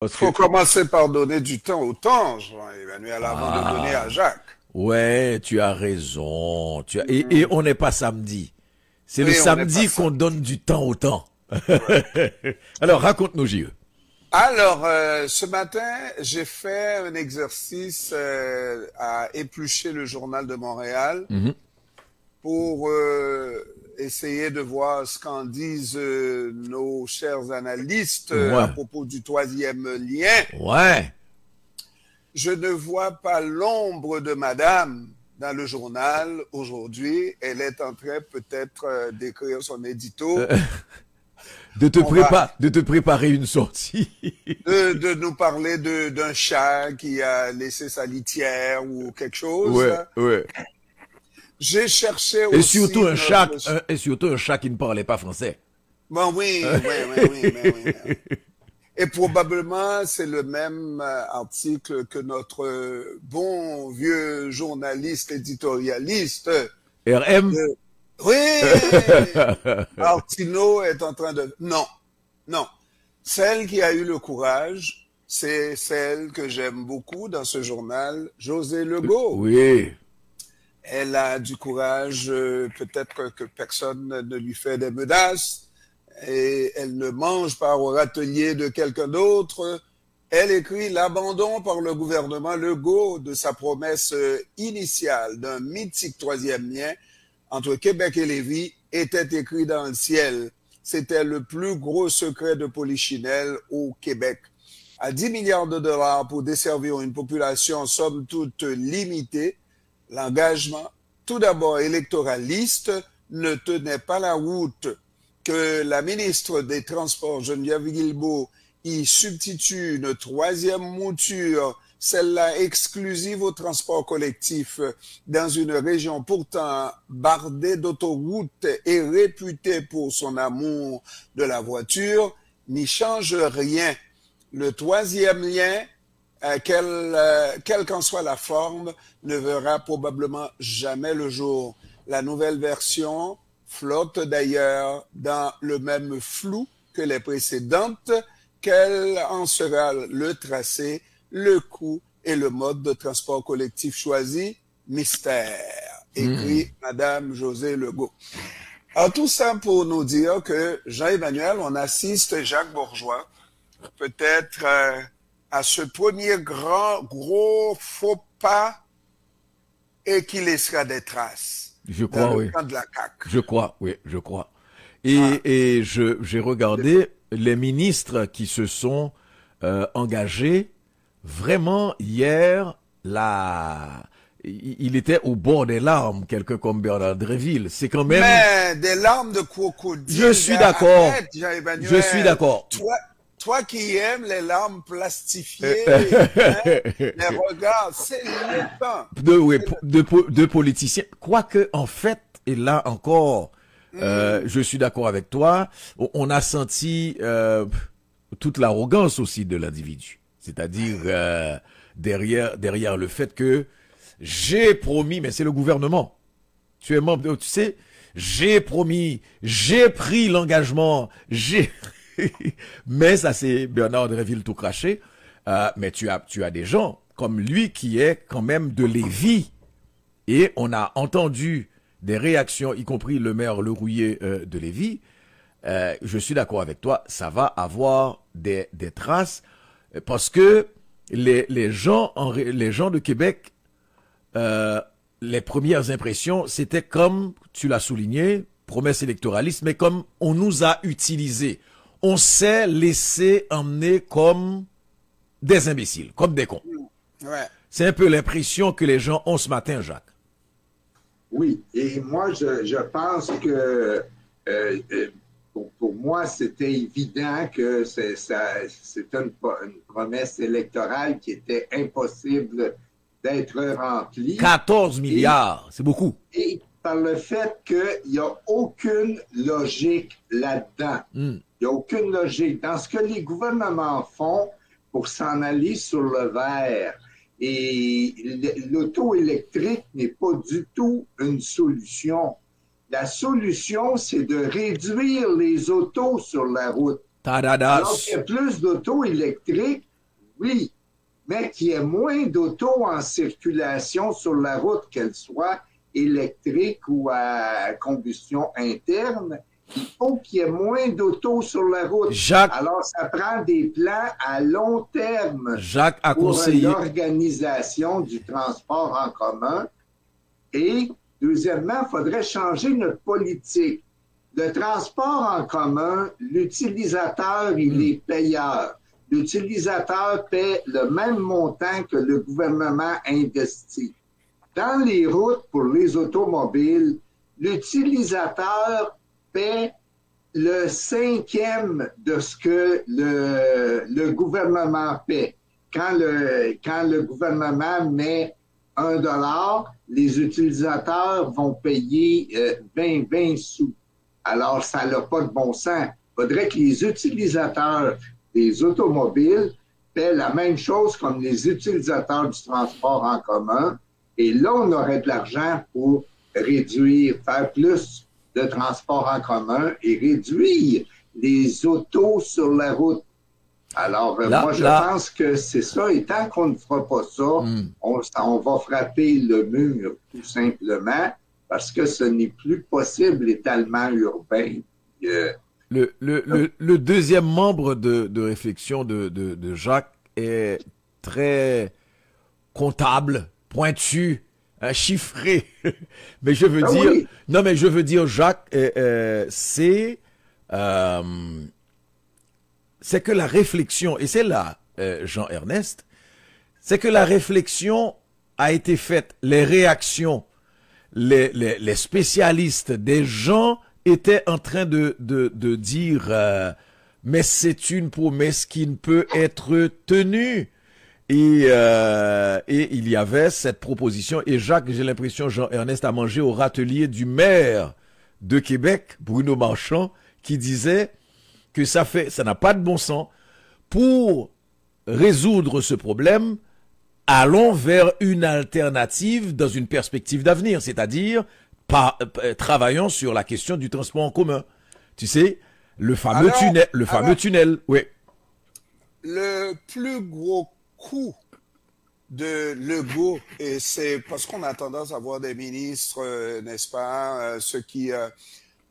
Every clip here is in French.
Parce que, Faut commencer par donner du temps au temps, Jean-Emmanuel, avant de donner à ah, Jacques. ouais, tu as raison. Et on n'est pas samedi. C'est le Oui, on n'est pas samedi qu'on ça. donne du temps au temps. Ouais. Alors, raconte-nous, JE. Alors, ce matin, j'ai fait un exercice à éplucher le journal de Montréal Mhm. pour essayer de voir ce qu'en disent nos chers analystes à Ouais, propos du troisième lien. ouais. Je ne vois pas l'ombre de madame dans le journal aujourd'hui. Elle est en train peut-être d'écrire son édito. Euh, On va de te préparer une sortie. de nous parler d'un chat qui a laissé sa litière ou quelque chose. Ouais, ouais. J'ai cherché aussi notre... Et surtout un chat qui ne parlait pas français. Bon, oui, oui, oui, oui, oui, oui. Et probablement, c'est le même article que notre bon vieux journaliste éditorialiste RM? de... Oui! Artino est en train de... Non, non. Celle qui a eu le courage, c'est celle que j'aime beaucoup dans ce journal, José Legault. Oui. Elle a du courage, peut-être que personne ne lui fait des menaces, et elle ne mange pas au râtelier de quelqu'un d'autre. Elle écrit l'abandon par le gouvernement Legault de sa promesse initiale d'un mythique troisième lien entre Québec et Lévis était écrit dans le ciel. C'était le plus gros secret de Polichinelle au Québec. À 10 milliards de dollars pour desservir une population somme toute limitée, l'engagement, tout d'abord électoraliste, ne tenait pas la route. Que la ministre des Transports, Geneviève Guilbeault, y substitue une troisième mouture, celle-là exclusive au transport collectif, dans une région pourtant bardée d'autoroutes et réputée pour son amour de la voiture, n'y change rien. Le troisième lien, quelle qu'en soit la forme, ne verra probablement jamais le jour. La nouvelle version flotte d'ailleurs dans le même flou que les précédentes. Quel en sera le tracé, le coût et le mode de transport collectif choisi? Mystère, écrit Hmm. Madame José Legault. Alors tout ça pour nous dire que Jean-Emmanuel, on assiste Jacques Bourgeois peut-être à ce premier gros faux pas et qui laissera des traces Je dans crois, le oui. camp de la CAQ. Je crois, oui, je crois. Ah, J'ai regardé les ministres qui se sont engagés. Vraiment, hier, il était au bord des larmes, quelqu'un comme Bernard Dréville. C'est quand même... mais des larmes de Je crocodile, suis d'accord. arrête Je suis Jean-Emmanuel. d'accord. Toi qui aimes les larmes Euh, plastifiées, hein, les regards, c'est le temps. oui, de politiciens. Quoique, en fait, et là encore, je suis d'accord avec toi, on a senti toute l'arrogance aussi de l'individu. C'est-à-dire derrière le fait que j'ai promis, mais c'est le gouvernement. Tu es membre, tu sais, j'ai promis, j'ai pris l'engagement, j'ai... mais ça c'est Bernard Dréville tout craché. Mais tu as des gens comme lui qui est quand même de Lévis. Et on a entendu des réactions, y compris le maire Lerouillet de Lévis. Je suis d'accord avec toi, ça va avoir des traces parce que les gens de Québec, les premières impressions, c'était comme, tu l'as souligné, promesse électoraliste, mais comme on nous a utilisés. On s'est laissé emmener comme des imbéciles, comme des cons. Ouais. C'est un peu l'impression que les gens ont ce matin, Jacques. Oui, et moi, je pense que pour moi, c'était évident que c'était une promesse électorale qui était impossible d'être remplie. 14 Et, milliards, c'est beaucoup. et par le fait qu'il n'y a aucune logique là-dedans. Mm. Il n'y a aucune logique. Dans ce que les gouvernements font pour s'en aller sur le vert, et l'auto électrique n'est pas du tout une solution. La solution, c'est de réduire les autos sur la route. Alors Tadadas. qu'il y a plus d'autos électriques, oui, mais qu'il y ait moins d'autos en circulation sur la route, qu'elles soient électriques ou à combustion interne. Il faut qu'il y ait moins d'autos sur la route. Jacques, alors, ça prend des plans à long terme Jacques a pour conseillé l'organisation du transport en commun. Et, deuxièmement, il faudrait changer notre politique. Le transport en commun, l'utilisateur, il est payeur. L'utilisateur paie le même montant que le gouvernement investit. Dans les routes pour les automobiles, l'utilisateur paie le 5e de ce que le gouvernement paie. Quand le gouvernement met $1, les utilisateurs vont payer 20 sous. Alors, ça n'a pas de bon sens. Il faudrait que les utilisateurs des automobiles paient la même chose comme les utilisateurs du transport en commun. Et là, on aurait de l'argent pour réduire, faire plus de transport en commun et réduire les autos sur la route. Alors, moi, je pense que c'est ça. Et tant qu'on ne fera pas ça, on va frapper le mur, tout simplement, parce que ce n'est plus possible, l'étalement urbain. Le deuxième membre de réflexion de Jacques est très comptable, pointu, chiffré. Mais je veux dire, oui. Non, mais je veux dire, Jacques, c'est que la réflexion, et c'est là, Jean-Ernest, c'est que la réflexion a été faite, les réactions, les spécialistes, des gens étaient en train de dire mais c'est une promesse qui ne peut être tenue. Et il y avait cette proposition, et Jacques, j'ai l'impression, Jean-Ernest a mangé au râtelier du maire de Québec, Bruno Marchand, qui disait que ça n'a pas de bon sens. Pour résoudre ce problème, allons vers une alternative dans une perspective d'avenir, c'est-à-dire travaillons sur la question du transport en commun. Tu sais, le fameux tunnel, oui. Le plus gros coup de Legault, et c'est parce qu'on a tendance à voir des ministres, n'est-ce pas, ceux qui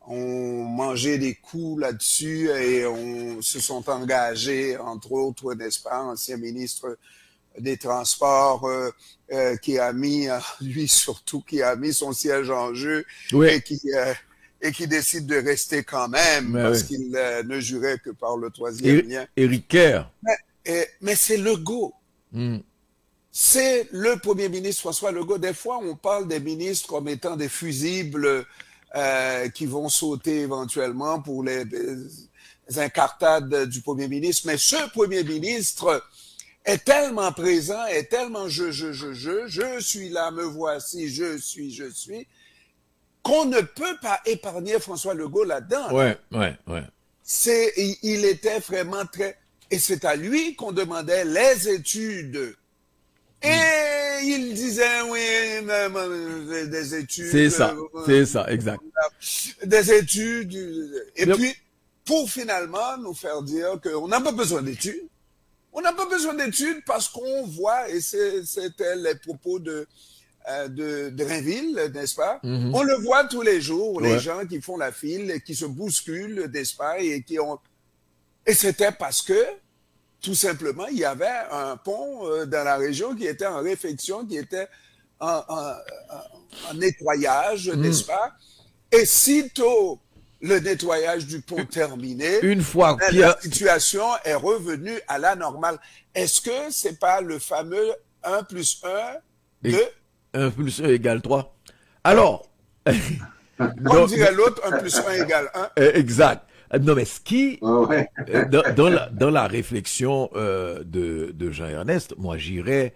ont mangé des coups là-dessus et se sont engagés, entre autres, n'est-ce pas, ancien ministre des Transports, qui a mis, lui surtout, qui a mis son siège en jeu, oui. Et qui décide de rester quand même, mais parce qu'il ne jurait que par le troisième lien. Éric Kerr. Mais c'est Legault. C'est le premier ministre François Legault. Des fois, on parle des ministres comme étant des fusibles qui vont sauter éventuellement pour les incartades du premier ministre. Mais ce premier ministre est tellement présent, est tellement je suis là, me voici, je suis, qu'on ne peut pas épargner François Legault là-dedans. Ouais. Il était vraiment très... Et c'est à lui qu'on demandait les études. Et il disait, oui, des études. C'est ça, exact. Des études. Et puis, pour finalement nous faire dire qu'on n'a pas besoin d'études. On n'a pas besoin d'études parce qu'on voit, et c'était les propos de Drainville, n'est-ce pas? On le voit tous les jours, les gens qui font la file, qui se bousculent, n'est-ce pas? Et c'était parce que, tout simplement, il y avait un pont dans la région qui était en réfection, qui était en nettoyage, n'est-ce pas? Et sitôt le nettoyage du pont terminé, une fois la situation est revenue à la normale. Est-ce que c'est pas le fameux 1 plus 1 de... 1 plus 1 égale 3. Alors... On dirait l'autre, 1 plus 1 égale 1. Exact. Non, mais ce qui, dans la réflexion de Jean-Ernest, moi j'irais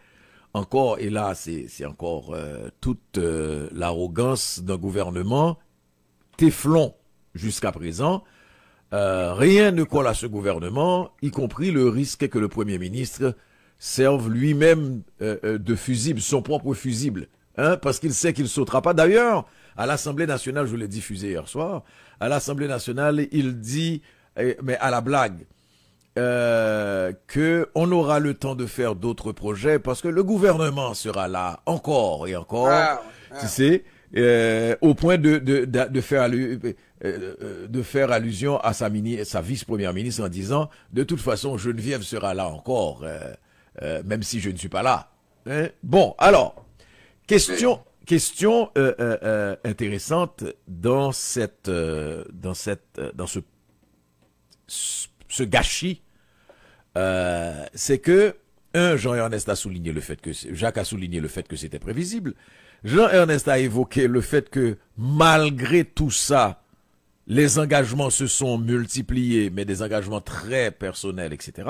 encore, et là c'est encore toute l'arrogance d'un gouvernement téflon jusqu'à présent, rien ne colle à ce gouvernement, y compris le risque que le Premier ministre serve lui-même de fusible, son propre fusible, parce qu'il sait qu'il ne sautera pas. D'ailleurs, à l'Assemblée nationale, je l'ai diffusé hier soir, à l'Assemblée nationale, il dit, mais à la blague, que on aura le temps de faire d'autres projets parce que le gouvernement sera là encore et encore, tu sais, au point de faire allusion à sa vice-première ministre en disant de toute façon Geneviève sera là encore, même si je ne suis pas là. Hein? Bon, alors question intéressante dans ce gâchis, c'est que Jean-Ernest a souligné le fait que Jacques a souligné le fait que c'était prévisible. Jean-Ernest a évoqué le fait que malgré tout ça, les engagements se sont multipliés, mais des engagements très personnels, etc.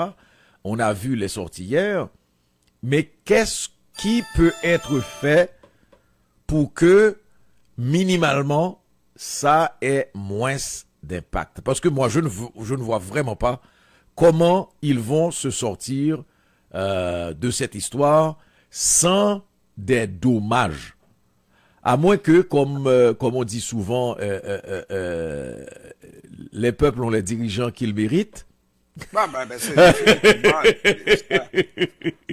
On a vu les sorties hier, mais qu'est-ce qui peut être fait pour que minimalement ça ait moins d'impact? Parce que moi, je ne vois vraiment pas comment ils vont se sortir de cette histoire sans des dommages. À moins que, comme on dit souvent, les peuples ont les dirigeants qu'ils méritent.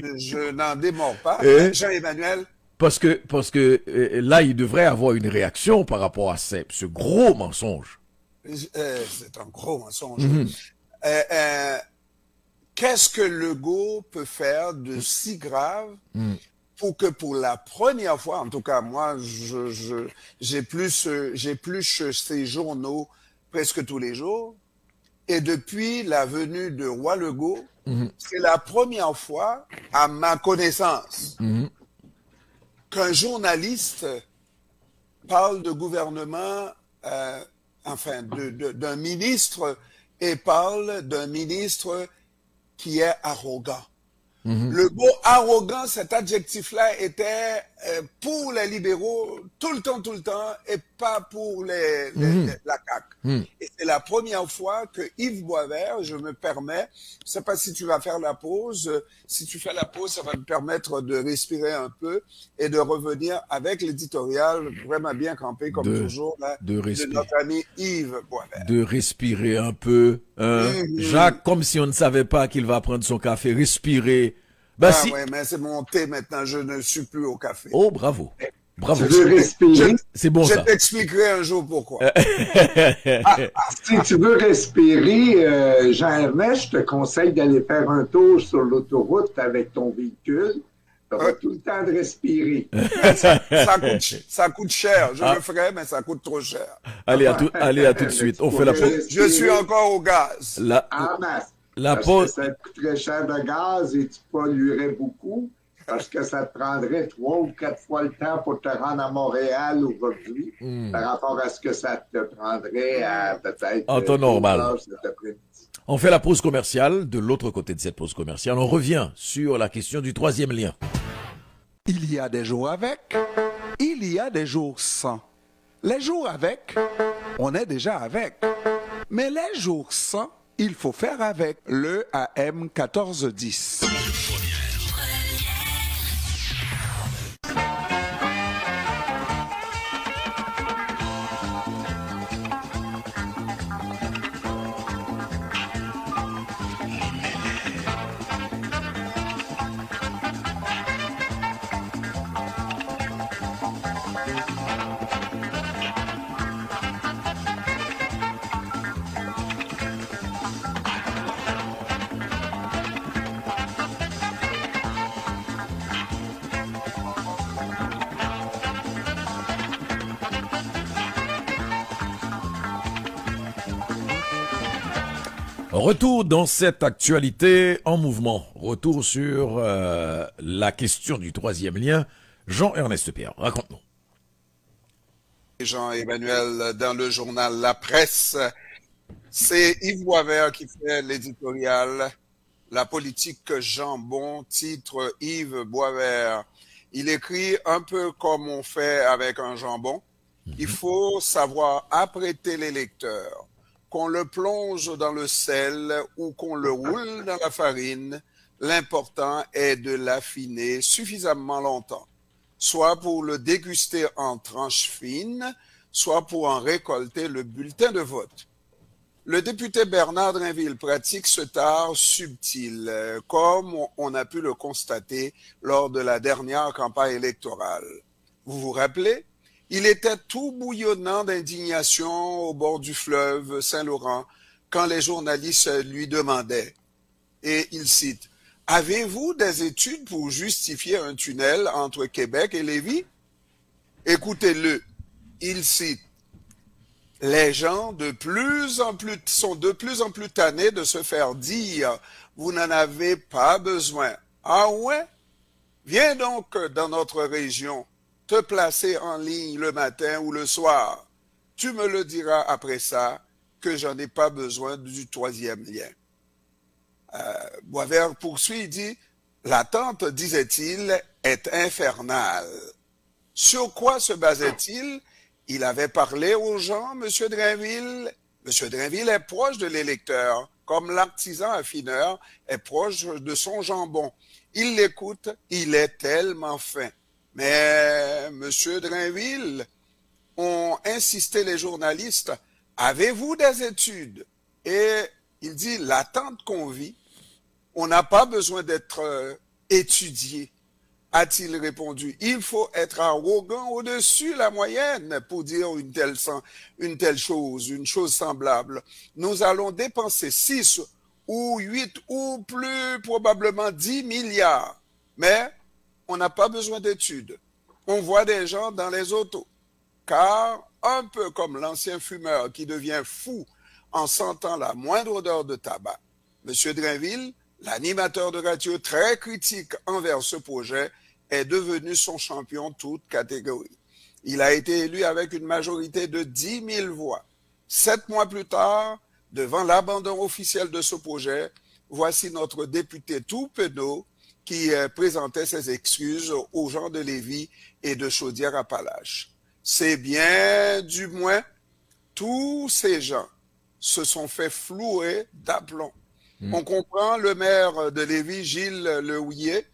Je n'en démords pas. Jean-Emmanuel. Parce que là, il devrait avoir une réaction par rapport à ce gros mensonge. C'est un gros mensonge. Qu'est-ce que Legault peut faire de si grave pour que pour la première fois, en tout cas moi, j'épluche ces journaux presque tous les jours, et depuis la venue de Roy Legault, c'est la première fois, à ma connaissance, qu'un journaliste parle de gouvernement, d'un ministre, et parle d'un ministre qui est arrogant. Le mot arrogant, cet adjectif-là était pour les libéraux tout le temps, et pas pour la CAQ. Et c'est la première fois que Yves Boisvert, je me permets, je sais pas si tu vas faire la pause, si tu fais la pause, ça va me permettre de respirer un peu et de revenir avec l'éditorial vraiment bien campé, comme toujours, là, de notre ami Yves Boisvert. De respirer un peu, hein? Jacques, comme si on ne savait pas qu'il va prendre son café, respirer. Ouais, mais c'est mon thé maintenant, je ne suis plus au café. Oh, bravo. Bravo. Tu veux respirer? C'est bon, ça. Je t'expliquerai un jour pourquoi. Si tu veux respirer, Jean-Ernest, je te conseille d'aller faire un tour sur l'autoroute avec ton véhicule. Tu auras tout le temps de respirer. Ça coûte cher. Je le ferai, mais ça coûte trop cher. Allez, à tout de suite. On fait la pause. Je suis encore au gaz. La pause. Ça te coûterait cher de gaz et tu polluerais beaucoup parce que ça te prendrait 3 ou 4 fois le temps pour te rendre à Montréal aujourd'hui par rapport à ce que ça te prendrait à peut-être en temps normal. On fait la pause commerciale. De l'autre côté de cette pause commerciale, on revient sur la question du troisième lien. Il y a des jours avec, il y a des jours sans. Les jours avec, on est déjà avec. Mais les jours sans, il faut faire avec le AM 1410. Retour dans cette actualité en mouvement. Retour sur la question du troisième lien. Jean-Ernest Pierre, raconte-nous. Jean-Emmanuel, dans le journal La Presse, c'est Yves Boisvert qui fait l'éditorial. La politique jambon, titre Yves Boisvert. Il écrit un peu comme on fait avec un jambon. Il faut savoir apprêter les lecteurs. Qu'on le plonge dans le sel ou qu'on le roule dans la farine, l'important est de l'affiner suffisamment longtemps, soit pour le déguster en tranches fines, soit pour en récolter le bulletin de vote. Le député Bernard Drinville pratique ce tard subtil, comme on a pu le constater lors de la dernière campagne électorale. Vous vous rappelez? Il était tout bouillonnant d'indignation au bord du fleuve Saint-Laurent quand les journalistes lui demandaient, et il cite, « Avez-vous des études pour justifier un tunnel entre Québec et Lévis? » Écoutez-le, il cite, « Les gens sont de plus en plus tannés de se faire dire « Vous n'en avez pas besoin. » Ah ouais? Viens donc dans notre région, te placer en ligne le matin ou le soir. Tu me le diras après ça que j'en ai pas besoin du troisième lien. Boisvert poursuit, il dit, « L'attente, disait-il, est infernale. » Sur quoi se basait-il? Il avait parlé aux gens, M. Drinville. M. Drinville est proche de l'électeur, comme l'artisan affineur est proche de son jambon. Il l'écoute, il est tellement fin. Mais, M. Drinville, ont insisté les journalistes, avez-vous des études? Et il dit, l'attente qu'on vit, on n'a pas besoin d'être étudié, a-t-il répondu. Il faut être arrogant au-dessus la moyenne pour dire une telle chose, une chose semblable. Nous allons dépenser 6 ou 8 ou plus probablement 10 milliards. Mais on n'a pas besoin d'études. On voit des gens dans les autos. Car, un peu comme l'ancien fumeur qui devient fou en sentant la moindre odeur de tabac, M. Drinville, l'animateur de radio très critique envers ce projet, est devenu son champion toute catégorie. Il a été élu avec une majorité de 10 000 voix. 7 mois plus tard, devant l'abandon officiel de ce projet, voici notre député tout penaud qui présentait ses excuses aux gens de Lévis et de Chaudière-Appalaches. C'est bien, du moins, tous ces gens se sont fait flouer d'aplomb. On comprend le maire de Lévis, Gilles Lehouillier,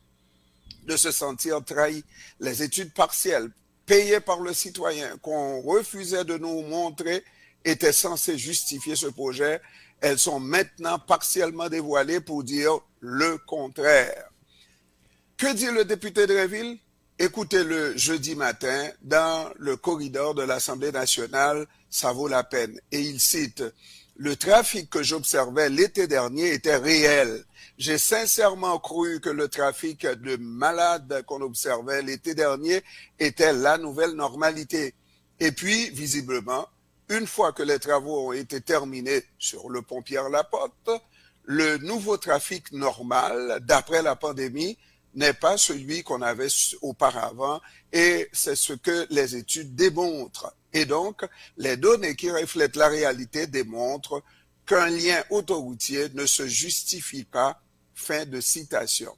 de se sentir trahi. Les études partielles payées par le citoyen qu'on refusait de nous montrer étaient censées justifier ce projet. Elles sont maintenant partiellement dévoilées pour dire le contraire. Que dit le député Drinville? Écoutez-le jeudi matin dans le corridor de l'Assemblée nationale, ça vaut la peine. Et il cite, « Le trafic que j'observais l'été dernier était réel. J'ai sincèrement cru que le trafic de malades qu'on observait l'été dernier était la nouvelle normalité. Et puis, visiblement, une fois que les travaux ont été terminés sur le pont Pierre-Laporte, le nouveau trafic normal, d'après la pandémie, n'est pas celui qu'on avait auparavant et c'est ce que les études démontrent. Et donc, les données qui reflètent la réalité démontrent qu'un lien autoroutier ne se justifie pas. Fin de citation.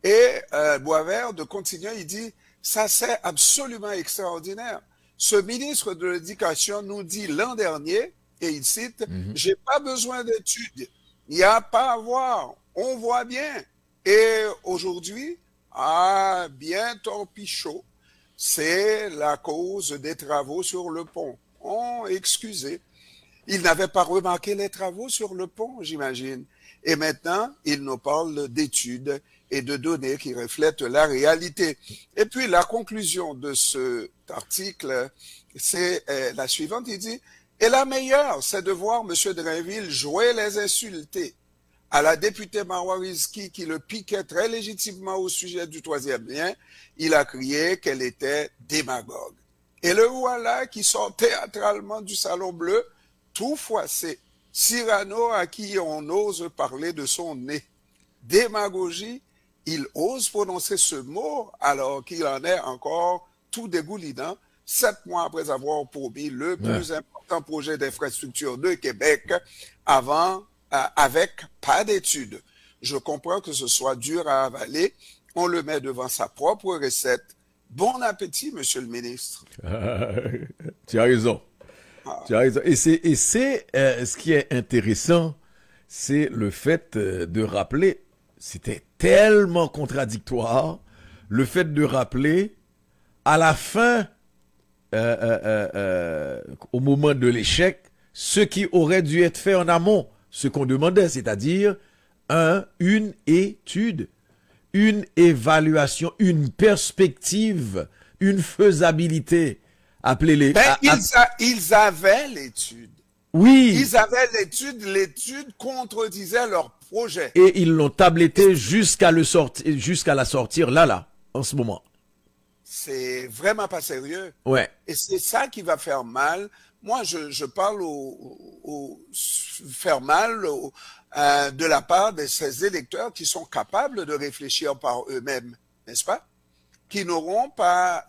Et Boisvert, de continuer, il dit, ça c'est absolument extraordinaire. Ce ministre de l'Éducation nous dit l'an dernier, et il cite, j'ai pas besoin d'études, il n'y a pas à voir, on voit bien. Et aujourd'hui, bien torpichaud, c'est la cause des travaux sur le pont. Oh, excusez. Il n'avait pas remarqué les travaux sur le pont, j'imagine. Et maintenant, il nous parle d'études et de données qui reflètent la réalité. Et puis, la conclusion de cet article, c'est la suivante. Il dit, « Et la meilleure, c'est de voir M. Drinville jouer les insultés. » À la députée Marois Rizki qui le piquait très légitimement au sujet du troisième lien, il a crié qu'elle était démagogue. Et le voilà qui sort théâtralement du Salon Bleu, tout froissé, Cyrano à qui on ose parler de son nez. Démagogie, il ose prononcer ce mot alors qu'il en est encore tout dégoulinant, 7 mois après avoir promis le plus important projet d'infrastructure de Québec avec pas d'études. Je comprends que ce soit dur à avaler. On le met devant sa propre recette. Bon appétit, monsieur le ministre. Tu as raison. Tu as raison. Et c'est ce qui est intéressant, c'est le fait de rappeler, c'était tellement contradictoire, le fait de rappeler à la fin, au moment de l'échec, ce qui aurait dû être fait en amont, ce qu'on demandait, c'est-à-dire une étude, une évaluation, une perspective, une faisabilité. Appelez-les. Ils avaient l'étude. Oui. Ils avaient l'étude contredisait leur projet. Et ils l'ont tabletté jusqu'à la sortir là, en ce moment. C'est vraiment pas sérieux. Ouais. Et c'est ça qui va faire mal. Moi, je parle faire mal de la part de ces électeurs qui sont capables de réfléchir par eux-mêmes, n'est-ce pas? Qui n'auront pas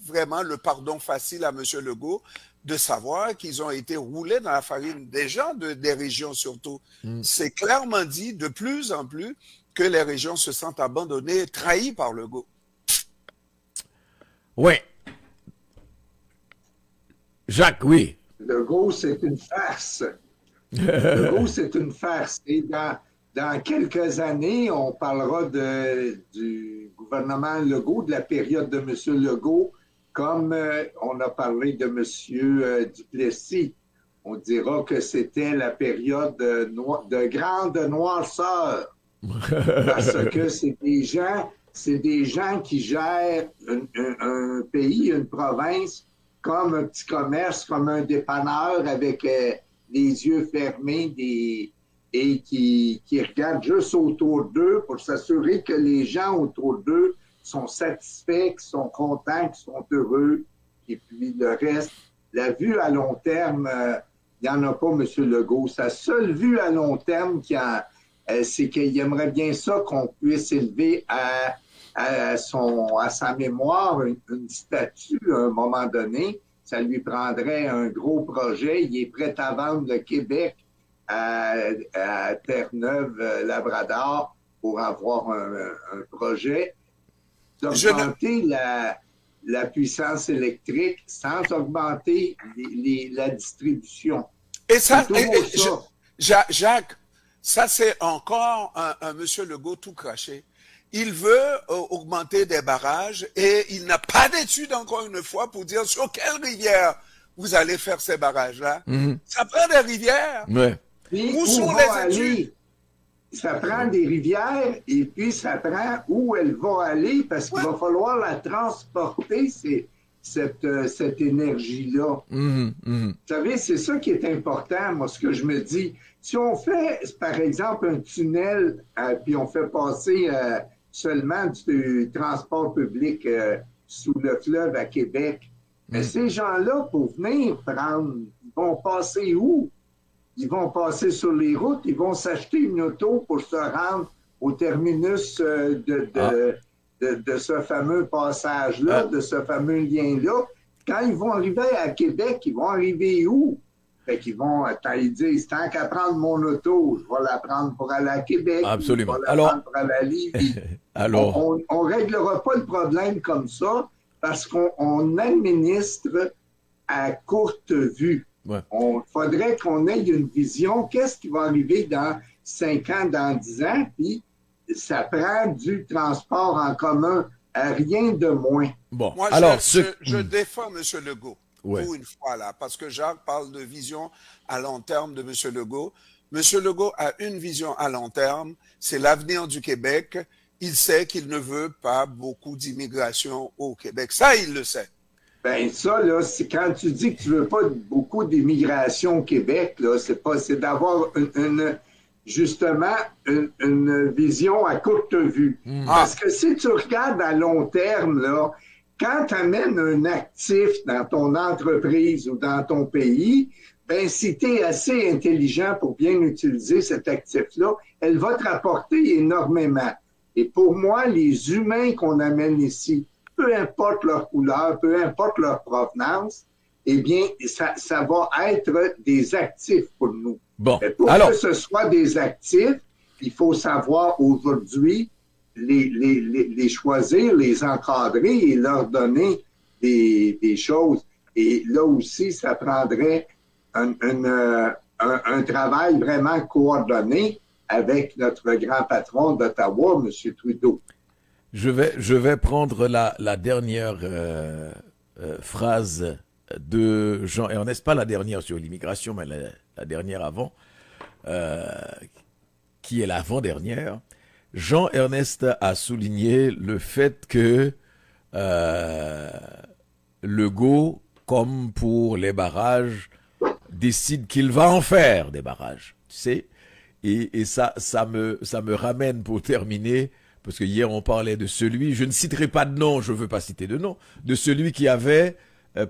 vraiment le pardon facile à M. Legault de savoir qu'ils ont été roulés dans la farine des gens des régions surtout. C'est clairement dit de plus en plus que les régions se sentent abandonnées, trahies par Legault. Oui. Jacques, oui. Legault, c'est une farce. Legault, c'est une farce. Et dans quelques années, on parlera du gouvernement Legault, de la période de M. Legault, comme on a parlé de M. Duplessis. On dira que c'était la période de grande noirceur. Parce que c'est des gens qui gèrent un pays, une province, comme un petit commerce, comme un dépanneur avec les yeux fermés et qui regardent juste autour d'eux pour s'assurer que les gens autour d'eux sont satisfaits, qui sont contents, qui sont heureux. Et puis le reste, la vue à long terme, il n'y en a pas, M. Legault. Sa seule vue à long terme, c'est qu'il aimerait bien ça qu'on puisse élever à sa mémoire une statue à un moment donné. Ça lui prendrait un gros projet. Il est prêt à vendre le Québec à Terre-Neuve, Labrador, pour avoir un projet d'augmenter la puissance électrique sans augmenter la distribution. Et ça, Jacques, ça c'est encore un M. Legault tout craché. Il veut augmenter des barrages et il n'a pas d'études, encore une fois, pour dire sur quelle rivière vous allez faire ces barrages-là. Ça prend des rivières. Ouais. Où sont les études? Ça prend des rivières et puis ça prend où elle va aller parce qu'il va falloir la transporter, cette énergie-là. Vous savez, c'est ça qui est important, moi, ce que je me dis. Si on fait, par exemple, un tunnel, puis on fait passer seulement du transport public sous le fleuve à Québec, mais ces gens-là, pour venir prendre, ils vont passer où? Ils vont passer sur les routes, ils vont s'acheter une auto pour se rendre au terminus de ce fameux passage-là, de ce fameux lien-là. Quand ils vont arriver à Québec, ils vont arriver où? Fait qu'ils vont, ils disent, tant qu'à prendre mon auto, je vais la prendre pour aller à Québec. Absolument. Je vais la prendre pour aller à Lévis. Alors, on réglera pas le problème comme ça parce qu'on administre à courte vue. Ouais. Il faudrait qu'on ait une vision. Qu'est-ce qui va arriver dans 5 ans, dans 10 ans? Puis ça prend du transport en commun, rien de moins. bon. Moi, Alors, je défends M. Legault pour une fois là, parce que Jacques parle de vision à long terme de M. Legault. M. Legault a une vision à long terme, c'est l'avenir du Québec. Il sait qu'il ne veut pas beaucoup d'immigration au Québec. Ça, il le sait. Ben ça, là, c'est quand tu dis que tu veux pas beaucoup d'immigration au Québec, là, c'est d'avoir justement une vision à courte vue. Parce que si tu regardes à long terme, là, quand tu amènes un actif dans ton entreprise ou dans ton pays, ben si tu es assez intelligent pour bien utiliser cet actif-là, elle va te rapporter énormément. Et pour moi, les humains qu'on amène ici, peu importe leur couleur, peu importe leur provenance, eh bien, ça va être des actifs pour nous. Bon, mais pour que ce soit des actifs, il faut savoir aujourd'hui les choisir, les encadrer et leur donner des choses. Et là aussi, ça prendrait un travail vraiment coordonné avec notre grand patron d'Ottawa, M. Trudeau. Je vais prendre la dernière phrase de Jean-Ernest, pas la dernière sur l'immigration, mais la dernière avant, qui est l'avant-dernière, Jean-Ernest a souligné le fait que Legault, comme pour les barrages, décide qu'il va en faire des barrages, tu sais. Et ça me ramène pour terminer, parce que hier on parlait de celui, je ne citerai pas de nom, je veux pas citer de nom, de celui qui avait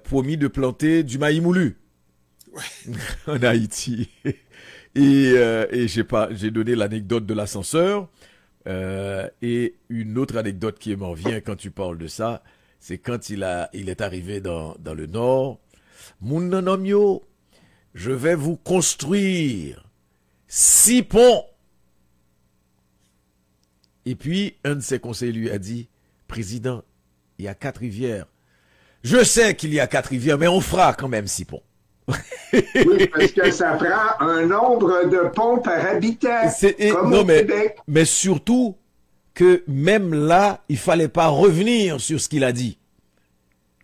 promis de planter du maïs moulu en Haïti. Et j'ai donné l'anecdote de l'ascenseur, et une autre anecdote qui m'en vient quand tu parles de ça, c'est quand il est arrivé dans le Nord. Mon nonomio, je vais vous construire 6 ponts. Et puis, un de ses conseillers lui a dit, Président, il y a 4 rivières. Je sais qu'il y a 4 rivières, mais on fera quand même 6 ponts. Oui, parce que ça prend un nombre de ponts par habitant, comme au Québec. Mais surtout que même là, il fallait pas revenir sur ce qu'il a dit.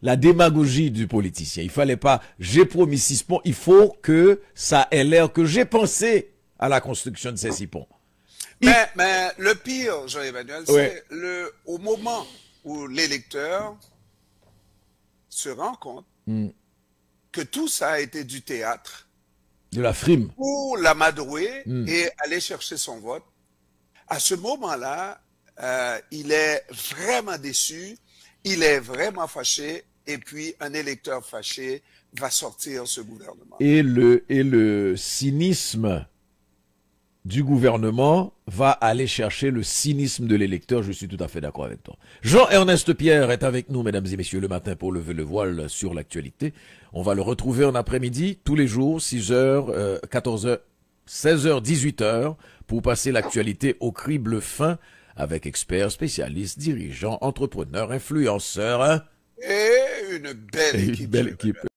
La démagogie du politicien. Il fallait pas, j'ai promis 6 ponts, il faut que ça ait l'air que j'ai pensé à la construction de ces 6 ponts. Mais le pire, Jean-Emmanuel, c'est au moment où l'électeur se rend compte que tout ça a été du théâtre. De la frime. Pour l'amadouer et aller chercher son vote. À ce moment-là, il est vraiment déçu, il est vraiment fâché, et puis un électeur fâché va sortir ce gouvernement. Et le cynisme du gouvernement va aller chercher le cynisme de l'électeur. Je suis tout à fait d'accord avec toi. Jean-Ernest Pierre est avec nous, mesdames et messieurs, le matin pour lever le voile sur l'actualité. On va le retrouver en après-midi, tous les jours, 6h, 14h, 16h, 18h, pour passer l'actualité au crible fin avec experts, spécialistes, dirigeants, entrepreneurs, influenceurs. Et une belle équipe.